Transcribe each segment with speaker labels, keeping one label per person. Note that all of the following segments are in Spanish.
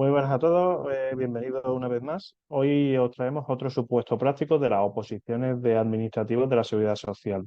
Speaker 1: Muy buenas a todos, bienvenidos una vez más. Hoy os traemos otro supuesto práctico de las oposiciones de administrativos de la Seguridad Social.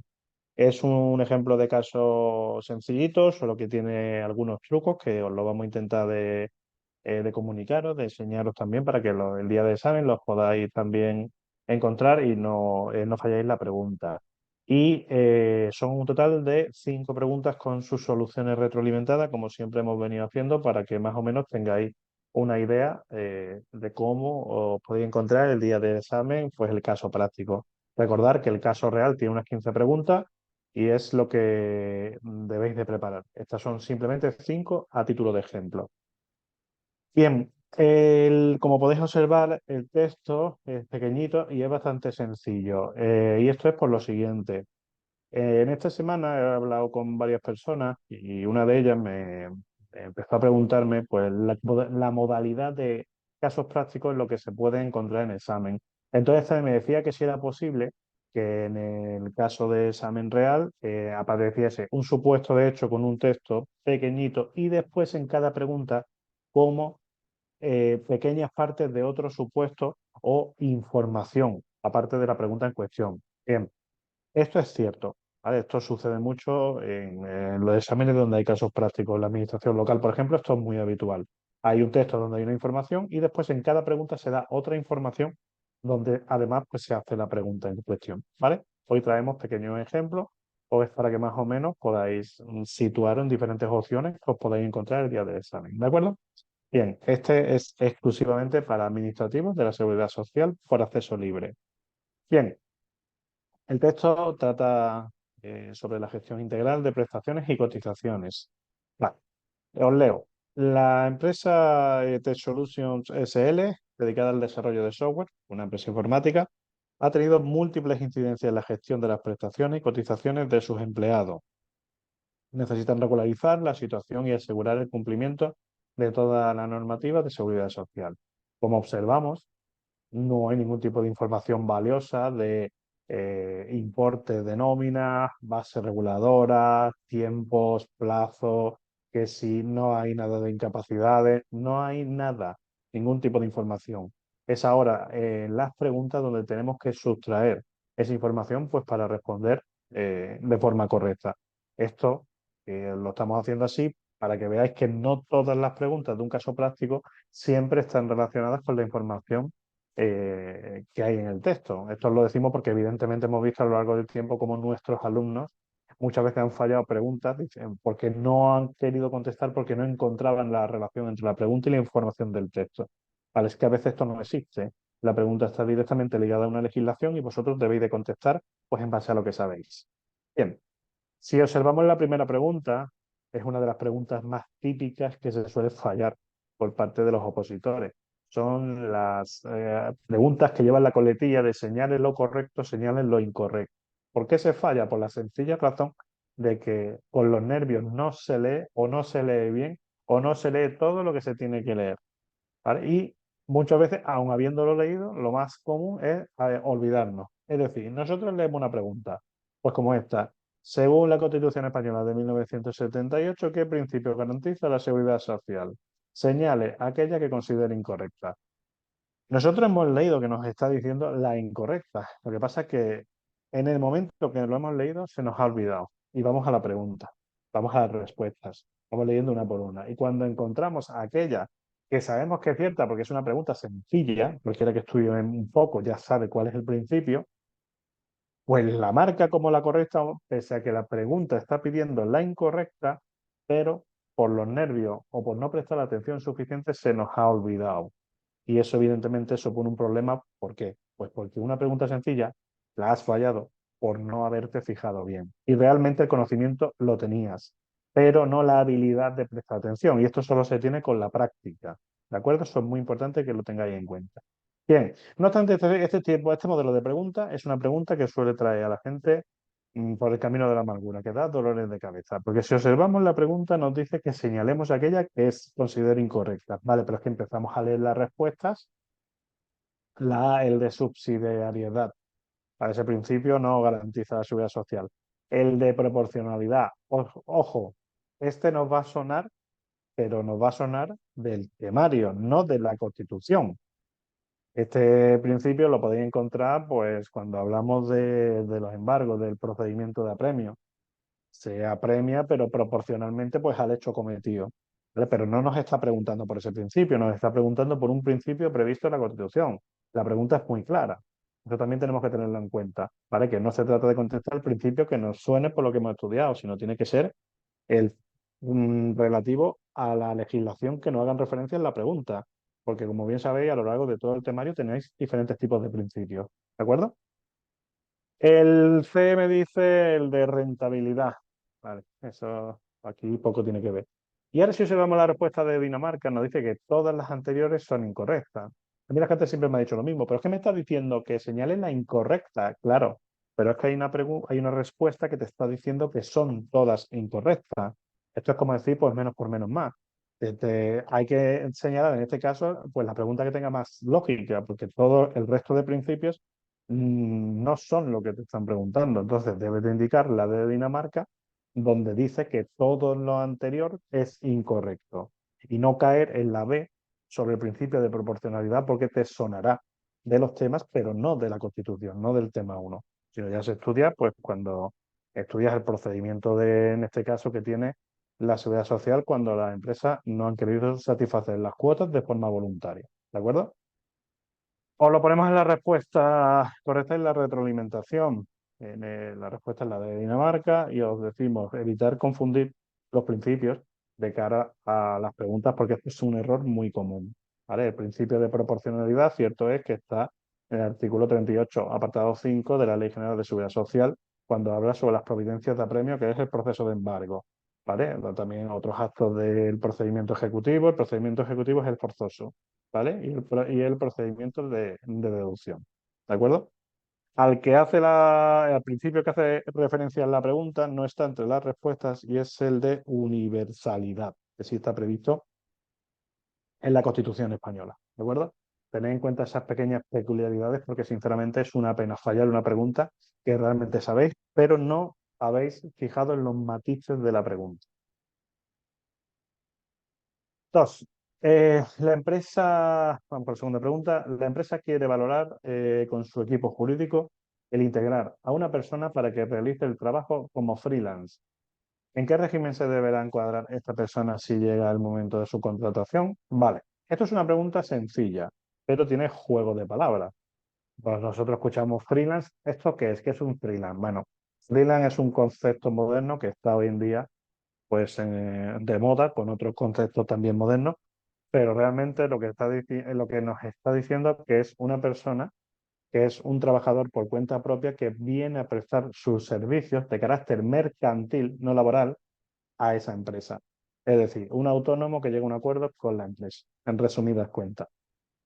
Speaker 1: Es un ejemplo de caso sencillito, solo que tiene algunos trucos que os lo vamos a intentar de comunicaros, de enseñaros también para que el día de examen los podáis también encontrar y no falláis la pregunta. Son un total de 5 preguntas con sus soluciones retroalimentadas, como siempre hemos venido haciendo, para que más o menos tengáis una idea de cómo os podéis encontrar el día del examen, pues el caso práctico. Recordar que el caso real tiene unas 15 preguntas y es lo que debéis de preparar. Estas son simplemente 5 a título de ejemplo. Bien, como podéis observar, el texto es pequeñito y es bastante sencillo. Y esto es por lo siguiente. En esta semana he hablado con varias personas y una de ellas me empezó a preguntarme pues, la modalidad de casos prácticos en lo que se puede encontrar en examen. Entonces también me decía que si era posible que en el caso de examen real apareciese un supuesto de hecho con un texto pequeñito y después en cada pregunta como pequeñas partes de otro supuesto o información, aparte de la pregunta en cuestión. Bien, esto es cierto, ¿vale? Esto sucede mucho en los exámenes donde hay casos prácticos. En la administración local, por ejemplo, esto es muy habitual. Hay un texto donde hay una información y después en cada pregunta se da otra información donde además pues, se hace la pregunta en cuestión, ¿vale? Hoy traemos pequeños ejemplos, pues para que más o menos podáis situar en diferentes opciones que os podáis encontrar el día del examen, ¿de acuerdo? Bien, este es exclusivamente para administrativos de la Seguridad Social por acceso libre. Bien, el texto trata sobre la gestión integral de prestaciones y cotizaciones. Vale, os leo. La empresa Tech Solutions SL, dedicada al desarrollo de software, una empresa informática, ha tenido múltiples incidencias en la gestión de las prestaciones y cotizaciones de sus empleados. Necesitan regularizar la situación y asegurar el cumplimiento de toda la normativa de seguridad social. Como observamos, no hay ningún tipo de información valiosa de importe de nómina, base reguladora, tiempos, plazos, que si no hay nada de incapacidades, no hay nada, ningún tipo de información. Es ahora las preguntas donde tenemos que sustraer esa información pues para responder de forma correcta. Esto lo estamos haciendo así para que veáis que no todas las preguntas de un caso práctico siempre están relacionadas con la información que hay en el texto. Esto lo decimos porque evidentemente hemos visto a lo largo del tiempo cómo nuestros alumnos muchas veces han fallado preguntas porque no han querido contestar porque no encontraban la relación entre la pregunta y la información del texto. Vale, es que a veces esto no existe. La pregunta está directamente ligada a una legislación y vosotros debéis de contestar pues en base a lo que sabéis. Bien, si observamos la primera pregunta, es una de las preguntas más típicas que se suele fallar por parte de los opositores. Son las preguntas que llevan la coletilla de señales lo correcto, señales lo incorrecto. ¿Por qué se falla? Por la sencilla razón de que con los nervios no se lee o no se lee bien o no se lee todo lo que se tiene que leer. ¿Vale? Y muchas veces, aun habiéndolo leído, lo más común es olvidarnos. Es decir, nosotros leemos una pregunta, pues como esta. Según la Constitución Española de 1978, ¿qué principio garantiza la seguridad social? Señale aquella que considere incorrecta. Nosotros hemos leído que nos está diciendo la incorrecta. Lo que pasa es que en el momento que lo hemos leído se nos ha olvidado. Y vamos a la pregunta, vamos a las respuestas, vamos leyendo una por una. Y cuando encontramos aquella que sabemos que es cierta, porque es una pregunta sencilla, cualquiera que estudie un poco ya sabe cuál es el principio, pues la marca como la correcta, pese a que la pregunta está pidiendo la incorrecta, pero por los nervios o por no prestar la atención suficiente se nos ha olvidado. Y eso evidentemente supone un problema. ¿Por qué? Pues porque una pregunta sencilla la has fallado por no haberte fijado bien. Y realmente el conocimiento lo tenías, pero no la habilidad de prestar atención. Y esto solo se tiene con la práctica. ¿De acuerdo? Eso es muy importante que lo tengáis en cuenta. Bien, no obstante, este modelo de pregunta es una pregunta que suele traer a la gente por el camino de la amargura, que da dolores de cabeza. Porque si observamos la pregunta, nos dice que señalemos aquella que es considero incorrecta. Vale, pero es que empezamos a leer las respuestas. El de subsidiariedad. Para ese principio no garantiza la seguridad social. El de proporcionalidad. Ojo, este nos va a sonar pero nos va a sonar del temario, no de la Constitución. Este principio lo podéis encontrar pues, cuando hablamos de los embargos, del procedimiento de apremio. Se apremia, pero proporcionalmente pues, al hecho cometido. ¿Vale? Pero no nos está preguntando por ese principio, nos está preguntando por un principio previsto en la Constitución. La pregunta es muy clara. Eso también tenemos que tenerlo en cuenta, ¿vale? Que no se trata de contestar el principio que nos suene por lo que hemos estudiado, sino tiene que ser el relativo a la legislación que nos hagan referencia en la pregunta. Porque como bien sabéis, a lo largo de todo el temario tenéis diferentes tipos de principios. ¿De acuerdo? El C me dice el de rentabilidad. Vale, eso aquí poco tiene que ver. Y ahora si observamos la respuesta de Dinamarca, nos dice que todas las anteriores son incorrectas. A mí la gente siempre me ha dicho lo mismo, pero es que me está diciendo que señale la incorrecta, claro, pero es que hay una respuesta que te está diciendo que son todas incorrectas. Esto es como decir, pues menos por menos más. Hay que señalar en este caso, pues la pregunta que tenga más lógica, porque todo el resto de principios no son lo que te están preguntando. Entonces debes de indicar la de Dinamarca, donde dice que todo lo anterior es incorrecto y no caer en la B sobre el principio de proporcionalidad porque te sonará de los temas, pero no de la Constitución, no del tema uno. Sino ya se estudia, pues cuando estudias el procedimiento de, en este caso, que tiene la Seguridad Social cuando las empresas no han querido satisfacer las cuotas de forma voluntaria. ¿De acuerdo? Os lo ponemos en la respuesta correcta en la retroalimentación. La respuesta es la de Dinamarca y os decimos evitar confundir los principios de cara a las preguntas porque esto es un error muy común. ¿Vale? El principio de proporcionalidad, cierto es que está en el artículo 38, apartado 5 de la Ley General de Seguridad Social, cuando habla sobre las providencias de apremio, que es el proceso de embargo. ¿Vale? También otros actos del procedimiento ejecutivo. El procedimiento ejecutivo es el forzoso. ¿Vale? Y el procedimiento de deducción. ¿De acuerdo? Al principio que hace referencia a la pregunta no está entre las respuestas y es el de universalidad, que sí está previsto en la Constitución española. ¿De acuerdo? Tened en cuenta esas pequeñas peculiaridades porque sinceramente es una pena fallar una pregunta que realmente sabéis, pero no habéis fijado en los matices de la pregunta. Dos, la empresa, vamos por la segunda pregunta, la empresa quiere valorar con su equipo jurídico el integrar a una persona para que realice el trabajo como freelance. ¿En qué régimen se deberá encuadrar esta persona si llega el momento de su contratación? Vale, esto es una pregunta sencilla, pero tiene juego de palabras. Pues nosotros escuchamos freelance, ¿esto qué es? ¿Qué es un freelance? Bueno, freelance es un concepto moderno que está hoy en día pues, de moda con otros conceptos también modernos, pero realmente lo que nos está diciendo que es una persona que es un trabajador por cuenta propia que viene a prestar sus servicios de carácter mercantil, no laboral, a esa empresa. Es decir, un autónomo que llega a un acuerdo con la empresa, en resumidas cuentas,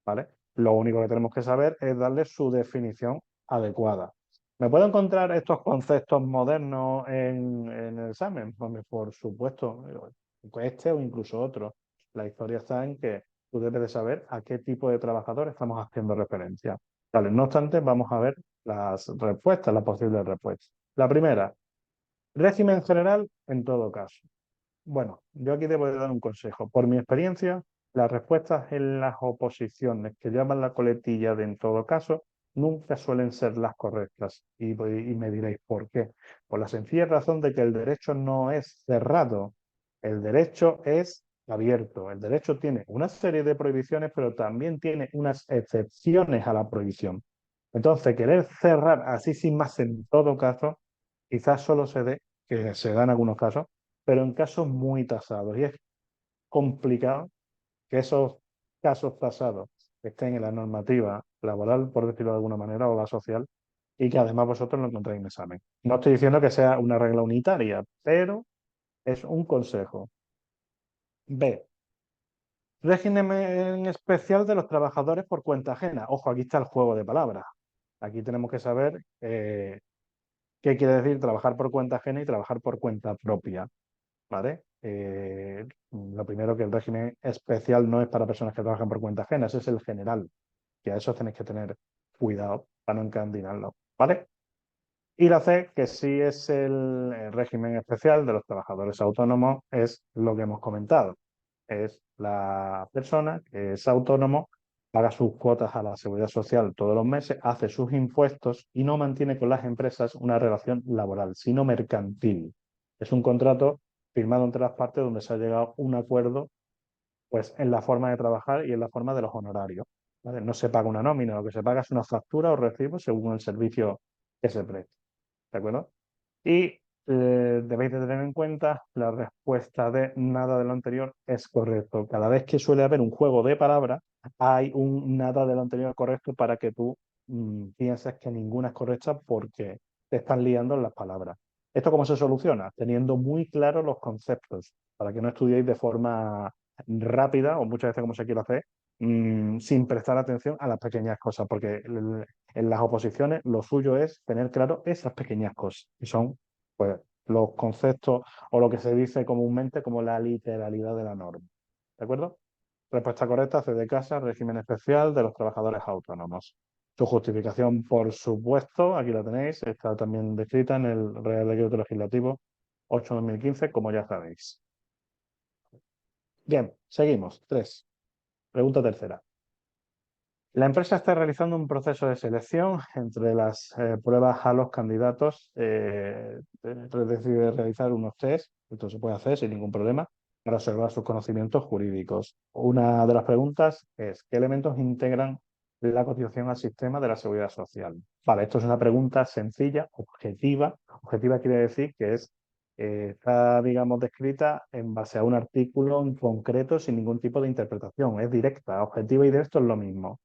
Speaker 1: ¿vale? Lo único que tenemos que saber es darle su definición adecuada. ¿Me puedo encontrar estos conceptos modernos en el examen? Hombre, por supuesto, este o incluso otro. La historia está en que tú debes de saber a qué tipo de trabajador estamos haciendo referencia. Vale, no obstante, vamos a ver las respuestas, las posibles respuestas. La primera, régimen general en todo caso. Bueno, yo aquí debo de dar un consejo. Por mi experiencia, las respuestas en las oposiciones que llaman la coletilla de en todo caso nunca suelen ser las correctas. Y me diréis, ¿por qué? Por la sencilla razón de que el derecho no es cerrado. El derecho es abierto. El derecho tiene una serie de prohibiciones, pero también tiene unas excepciones a la prohibición. Entonces, querer cerrar así sin más en todo caso, quizás solo se dé, que se da en algunos casos, pero en casos muy tasados. Y es complicado que esos casos tasados estén en la normativa laboral, por decirlo de alguna manera, o la social, y que además vosotros lo encontréis en examen. No estoy diciendo que sea una regla unitaria, pero es un consejo. B. Régimen especial de los trabajadores por cuenta ajena. Ojo, aquí está el juego de palabras. Aquí tenemos que saber qué quiere decir trabajar por cuenta ajena y trabajar por cuenta propia. ¿Vale? Lo primero que el régimen especial no es para personas que trabajan por cuenta ajena, ese es el general, que a eso tenéis que tener cuidado para no encandinarlo, ¿vale? Y la C, que sí es el régimen especial de los trabajadores autónomos, es lo que hemos comentado. es la persona que es autónomo, paga sus cuotas a la seguridad social todos los meses, hace sus impuestos y no mantiene con las empresas una relación laboral, sino mercantil. Es un contrato firmado entre las partes donde se ha llegado a un acuerdo, pues, en la forma de trabajar y en la forma de los honorarios. ¿Vale? No se paga una nómina, lo que se paga es una factura o recibo según el servicio que se preste. ¿De acuerdo? Y debéis de tener en cuenta la respuesta de nada de lo anterior es correcto. Cada vez que suele haber un juego de palabras, hay un nada de lo anterior correcto para que tú pienses que ninguna es correcta porque te están liando en las palabras. ¿Esto cómo se soluciona? Teniendo muy claros los conceptos, para que no estudiéis de forma rápida o muchas veces como se quiere hacer, sin prestar atención a las pequeñas cosas, porque en las oposiciones lo suyo es tener claro esas pequeñas cosas, y son, pues, los conceptos o lo que se dice comúnmente como la literalidad de la norma. ¿De acuerdo? Respuesta correcta: C de casa, régimen especial de los trabajadores autónomos. Su justificación, por supuesto, aquí la tenéis, está también descrita en el Real Decreto Legislativo 8/2015, como ya sabéis. Bien, seguimos. 3. Pregunta tercera. La empresa está realizando un proceso de selección entre las pruebas a los candidatos. Decide realizar unos test, esto se puede hacer sin ningún problema, para observar sus conocimientos jurídicos. Una de las preguntas es: ¿qué elementos integran la cotización al sistema de la seguridad social? Vale, esto es una pregunta sencilla, objetiva. Objetiva quiere decir que está, digamos, descrita en base a un artículo en concreto sin ningún tipo de interpretación. Es directa, objetiva y directo es lo mismo.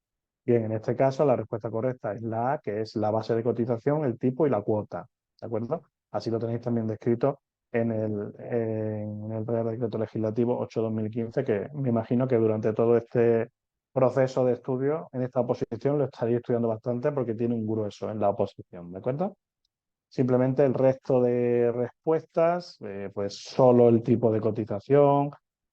Speaker 1: Bien, en este caso la respuesta correcta es la A, que es la base de cotización, el tipo y la cuota. ¿De acuerdo? Así lo tenéis también descrito en el Real Decreto Legislativo 8/2015, que me imagino que durante todo este proceso de estudio en esta oposición lo estaréis estudiando bastante porque tiene un grueso en la oposición. ¿De acuerdo? Simplemente el resto de respuestas, pues solo el tipo de cotización,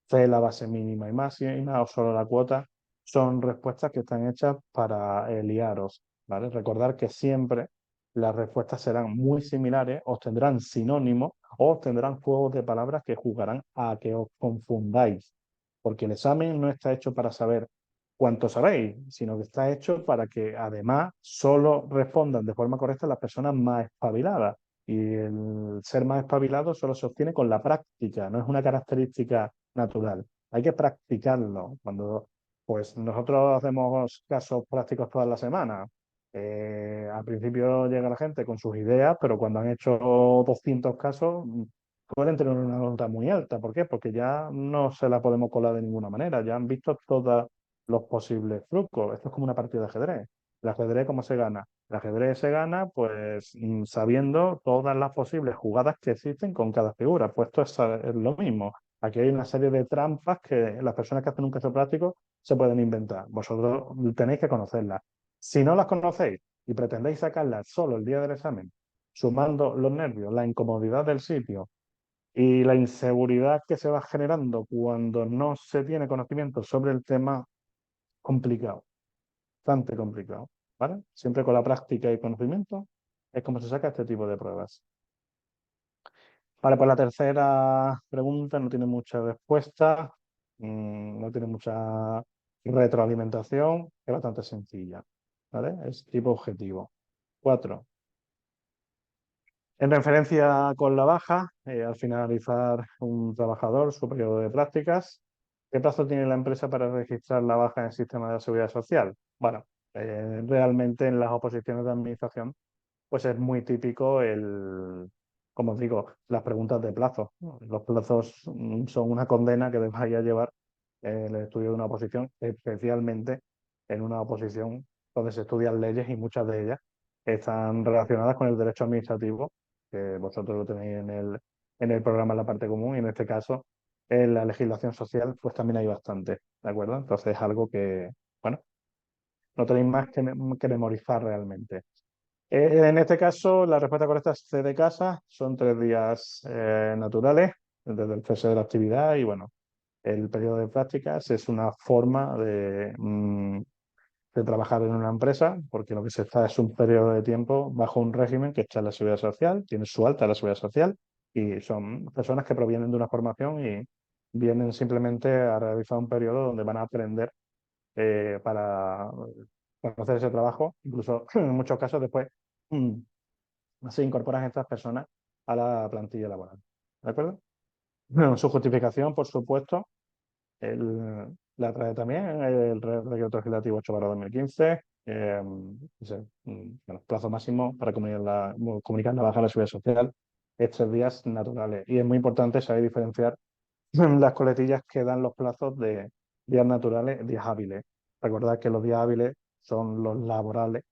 Speaker 1: C la base mínima y máxima o solo la cuota, son respuestas que están hechas para liaros, ¿vale? Recordar que siempre las respuestas serán muy similares, os tendrán sinónimos o os tendrán juegos de palabras que jugarán a que os confundáis, porque el examen no está hecho para saber cuánto sabéis, sino que está hecho para que además solo respondan de forma correcta las personas más espabiladas. Y el ser más espabilado solo se obtiene con la práctica, no es una característica natural. Hay que practicarlo. Cuando, pues, nosotros hacemos casos prácticos todas las semanas, al principio llega la gente con sus ideas, pero cuando han hecho 200 casos, pueden tener una nota muy alta. ¿Por qué? Porque ya no se la podemos colar de ninguna manera. Ya han visto todas los posibles trucos. Esto es como una partida de ajedrez. ¿El ajedrez cómo se gana? El ajedrez se gana, pues, sabiendo todas las posibles jugadas que existen con cada figura. Pues esto es lo mismo. Aquí hay una serie de trampas que las personas que hacen un caso práctico se pueden inventar. Vosotros tenéis que conocerlas. Si no las conocéis y pretendéis sacarlas solo el día del examen, sumando los nervios, la incomodidad del sitio y la inseguridad que se va generando cuando no se tiene conocimiento sobre el tema, complicado, bastante complicado, ¿vale? Siempre con la práctica y conocimiento es como se saca este tipo de pruebas. Vale, pues la tercera pregunta no tiene mucha respuesta, no tiene mucha retroalimentación, es bastante sencilla, ¿vale? Es tipo objetivo. 4. En referencia con la baja, al finalizar un trabajador su periodo de prácticas, ¿qué plazo tiene la empresa para registrar la baja en el sistema de la seguridad social? Bueno, realmente en las oposiciones de administración, pues es muy típico como os digo, las preguntas de plazo. Los plazos son una condena que debáis a llevar el estudio de una oposición, especialmente en una oposición donde se estudian leyes y muchas de ellas están relacionadas con el derecho administrativo, que vosotros lo tenéis en el programa en la parte común, y en este caso en la legislación social, pues también hay bastante, ¿de acuerdo? Entonces es algo que, bueno, no tenéis más que memorizar realmente. En este caso, la respuesta correcta es C de casa, son 3 días naturales desde el cese de la actividad y, bueno, el periodo de prácticas es una forma de trabajar en una empresa, porque lo que se está es un periodo de tiempo bajo un régimen que está en la seguridad social, tiene su alta en la seguridad social y son personas que provienen de una formación vienen simplemente a realizar un periodo donde van a aprender para hacer ese trabajo. Incluso en muchos casos después mm, se incorporan estas personas a la plantilla laboral. ¿De acuerdo? Bueno, su justificación, por supuesto, la trae también el Real Decreto Legislativo 8/2015. Bueno, plazo máximo para comunicar la baja de la seguridad social es 3 días naturales. Y es muy importante saber diferenciar las coletillas que dan los plazos de días naturales, días hábiles. Recordad que los días hábiles son los laborales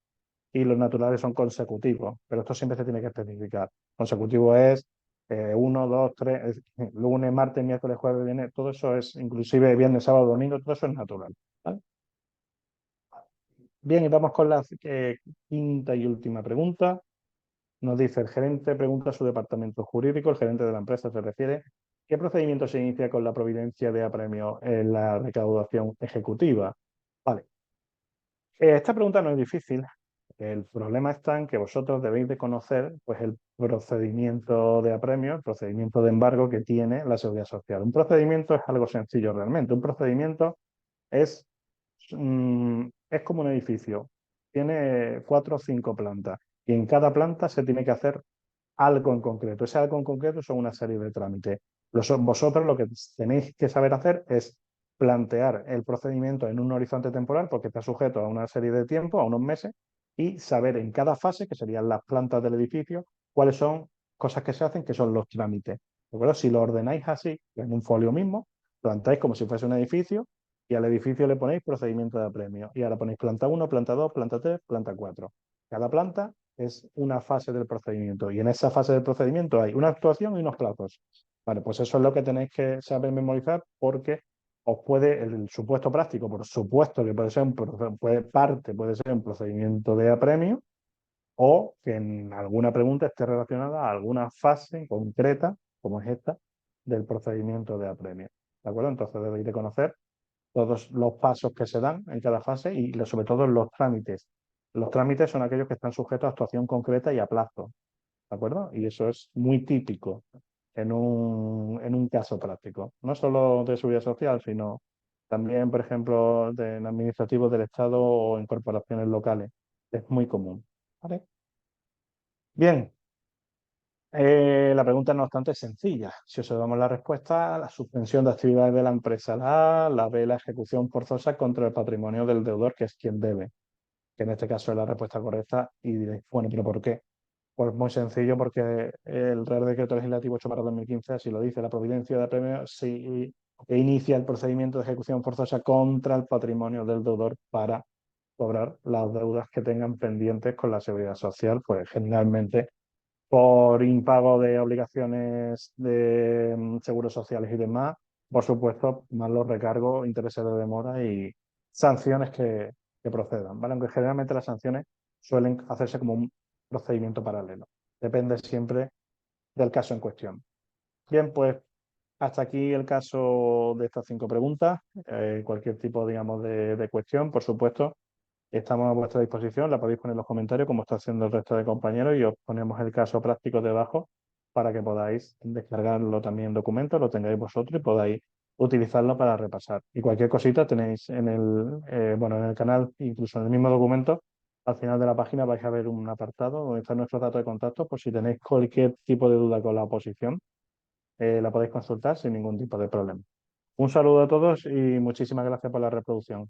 Speaker 1: y los naturales son consecutivos, pero esto siempre se tiene que especificar. Consecutivo es 1, 2, 3, lunes, martes, miércoles, jueves, viernes, todo eso es, inclusive viernes, sábado, domingo, todo eso es natural. ¿Vale? Bien, y vamos con la quinta y última pregunta. Nos dice el gerente, pregunta a su departamento jurídico, el gerente de la empresa se refiere, ¿qué procedimiento se inicia con la providencia de apremio en la recaudación ejecutiva? Vale, esta pregunta no es difícil. El problema está en que vosotros debéis de conocer pues, el procedimiento de apremio, el procedimiento de embargo que tiene la Seguridad Social. Un procedimiento es algo sencillo realmente. Un procedimiento es, es como un edificio. Tiene 4 o 5 plantas y en cada planta se tiene que hacer algo en concreto. Ese algo en concreto son una serie de trámites. Vosotros lo que tenéis que saber hacer es plantear el procedimiento en un horizonte temporal porque está sujeto a una serie de tiempo, a unos meses, y saber en cada fase, que serían las plantas del edificio, cuáles son cosas que se hacen, que son los trámites. ¿De acuerdo? Si lo ordenáis así, en un folio mismo, plantáis como si fuese un edificio y al edificio le ponéis procedimiento de apremio. Y ahora ponéis planta 1, planta 2, planta 3, planta 4. Cada planta es una fase del procedimiento y en esa fase del procedimiento hay una actuación y unos plazos. Vale, pues eso es lo que tenéis que saber memorizar porque os puede, el supuesto práctico, por supuesto que puede ser puede ser un procedimiento de apremio o que en alguna pregunta esté relacionada a alguna fase concreta, como es esta, del procedimiento de apremio. ¿De acuerdo? Entonces debéis de conocer todos los pasos que se dan en cada fase y sobre todo los trámites. Los trámites son aquellos que están sujetos a actuación concreta y a plazo, ¿de acuerdo? Y eso es muy típico en un caso práctico, no solo de seguridad social, sino también, por ejemplo, en administrativos del Estado o en corporaciones locales. Es muy común. ¿Vale? Bien, la pregunta, no obstante, es sencilla. Si observamos la respuesta, la suspensión de actividades de la empresa, la B, la ejecución forzosa contra el patrimonio del deudor, que es quien debe, que en este caso es la respuesta correcta. Y diréis, bueno, ¿pero por qué? Pues muy sencillo, porque el Real Decreto Legislativo 8/2015 así lo dice, la providencia de apremio sí, e inicia el procedimiento de ejecución forzosa contra el patrimonio del deudor para cobrar las deudas que tengan pendientes con la Seguridad Social, pues generalmente por impago de obligaciones de seguros sociales y demás, por supuesto, más los recargos, intereses de demora y sanciones que procedan, ¿vale? Aunque generalmente las sanciones suelen hacerse como un procedimiento paralelo. Depende siempre del caso en cuestión. Bien, pues hasta aquí el caso de estas 5 preguntas. Cualquier tipo, digamos, de cuestión, por supuesto, estamos a vuestra disposición, la podéis poner en los comentarios como está haciendo el resto de compañeros y os ponemos el caso práctico debajo para que podáis descargarlo también en documentos, lo tengáis vosotros y podáis utilizarlo para repasar. Y cualquier cosita tenéis en el canal, incluso en el mismo documento, al final de la página vais a ver un apartado donde están nuestros datos de contacto por si tenéis cualquier tipo de duda con la oposición, la podéis consultar sin ningún tipo de problema. Un saludo a todos y muchísimas gracias por la reproducción.